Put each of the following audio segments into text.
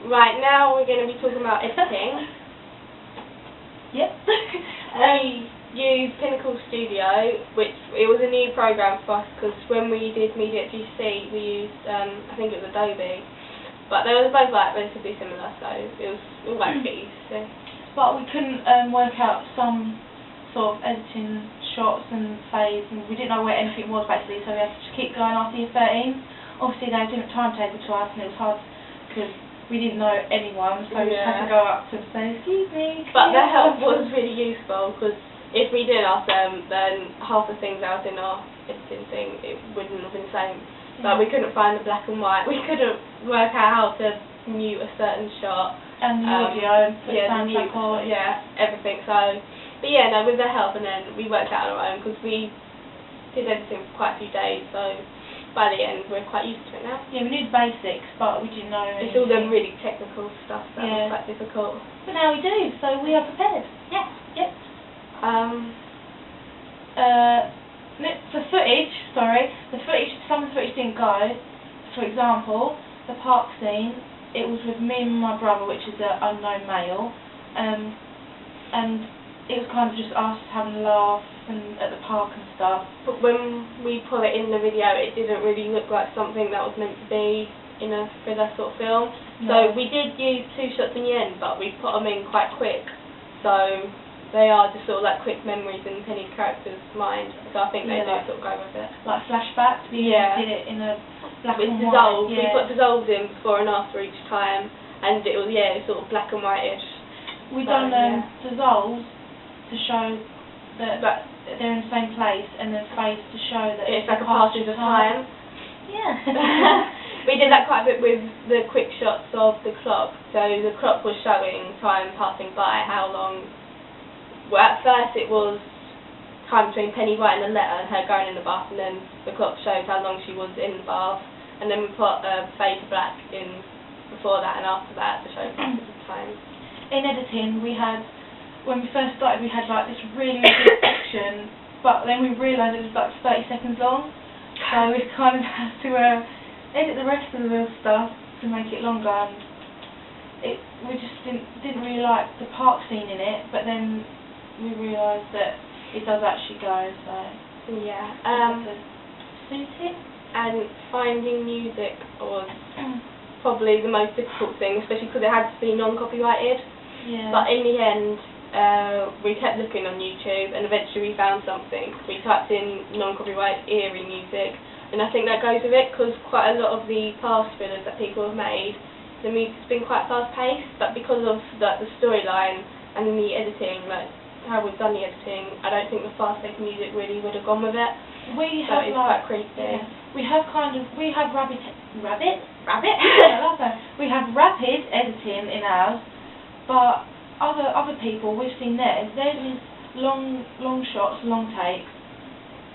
Right, now we're going to be talking about editing. Yep. We used Pinnacle Studio, which it was a new program for us because when we did media at GC we used, I think it was Adobe, but they were both like relatively similar, so it was all like to get used to. But we couldn't work out some sort of editing shots and phase, and we didn't know where anything was basically, so we had to keep going after year 13. Obviously they didn't timetable to us, and it was hard because we didn't know anyone, so we just had to go up to them and say, excuse me. But their help was really useful, because if we did ask them, then half the things out in our editing thing, it wouldn't have been the same. Like, we couldn't find the black and white, we couldn't work out how to mute a certain shot. And the audio, everything. So, but yeah, no, with their help, and then we worked out on our own, because we did editing for quite a few days, so by the end we're quite used to it now. Yeah, we knew the basics, but we didn't know anything. It's all the really technical stuff that was quite difficult. But now we do, so we are prepared. Yeah. Yep. For footage, some of the footage didn't go. For example, the park scene, it was with me and my brother, which is an unknown male, and it was kind of just us having a laugh and at the park and stuff. But when we put it in the video, it didn't really look like something that was meant to be in a thriller sort of film. No. So we did use 2 shots in the end, but we put them in quite quick. So they are just sort of like quick memories in Penny's character's mind. So I think they do sort of go with it. Like flashbacks, we did it in a black and white. Dissolved. We put dissolves in before and after each time, and it was sort of black and white-ish. We done dissolves to show that they're in the same place, and then face to show that it's like a passage of time. Yeah. We did that quite a bit with the quick shots of the clock. So the clock was showing time passing by, how long. Well, at first it was time between Penny writing a letter and her going in the bath, and then the clock showed how long she was in the bath, and then we put fade to black in before that and after that to show passage of time. In editing, when we first started, we had like this really good section, but then we realised it was like 30 seconds long, so we kind of had to edit the rest of the real stuff to make it longer, and we just didn't really like the park scene in it, but then we realised that it does actually go, so yeah. Suit it. And finding music was probably the most difficult thing, especially because it had to be non-copyrighted. Yeah. But in the end, we kept looking on YouTube, and eventually we found something. We typed in non-copyright eerie music, and I think that goes with it, because quite a lot of the past thrillers that people have made, the music's been quite fast-paced, but because of the storyline and the editing, like how we've done the editing, I don't think the fast-paced music really would have gone with it. It's quite creepy. Yeah. We have rabbit. I love that. We have rapid editing in ours, but other people, we've seen theirs is long shots, long takes,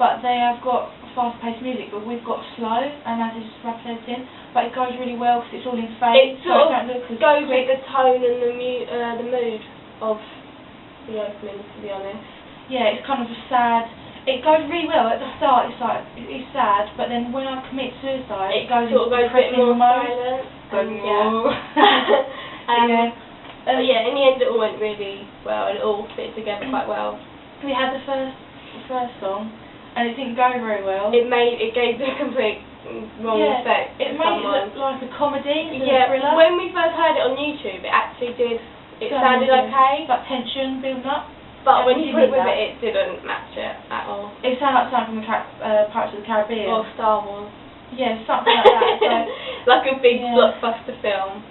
but they have got fast-paced music, but we've got slow, and that is rapid editing, but it goes really well because it's all in phase. It sort of goes with the tone and the mood of the opening, to be honest. Yeah, it's kind of a sad. It goes really well at the start. It's like it's sad, but then when I commit suicide, it goes into a bit more silent. But yeah, in the end it all went really well, and it all fit together quite well. We had the first song, and it didn't go very well. It gave the complete wrong effect. It made it look like a comedy, a thriller. When we first heard it on YouTube, it actually did. It sounded okay. Like tension building up. But when you put it with it didn't match it at all. It sounded like something from Pirates of the Caribbean. Or Star Wars. Yeah, something like that. So, like a big blockbuster film.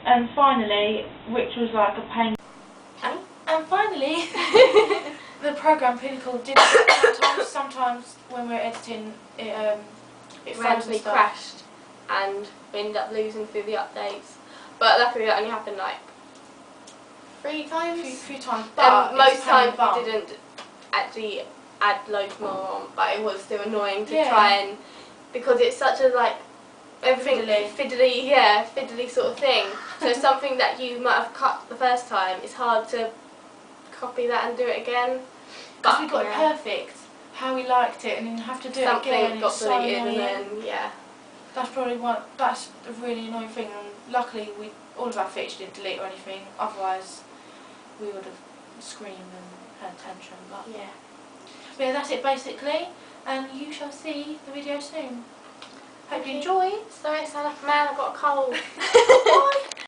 And finally, which was like a pain. And finally, the program Pinnacle did sometimes when we're editing, it randomly crashed, and we ended up losing through the updates. But luckily that only happened like 3 times? A few times, but most times we didn't actually add loads more on, but it was still annoying to try and, because it's such a everything fiddly sort of thing. So something that you might have cut the first time, it's hard to copy that and do it again. But we got it perfect, how we liked it, and then have to do it again. Something got deleted, and then That's probably one. That's a really annoying thing. And luckily, all of our footage didn't delete or anything. Otherwise, we would have screamed and had a tantrum. But yeah, that's it basically. And you shall see the video soon. Hope you enjoy. Sorry, I sound like a man. I've got a cold. Bye.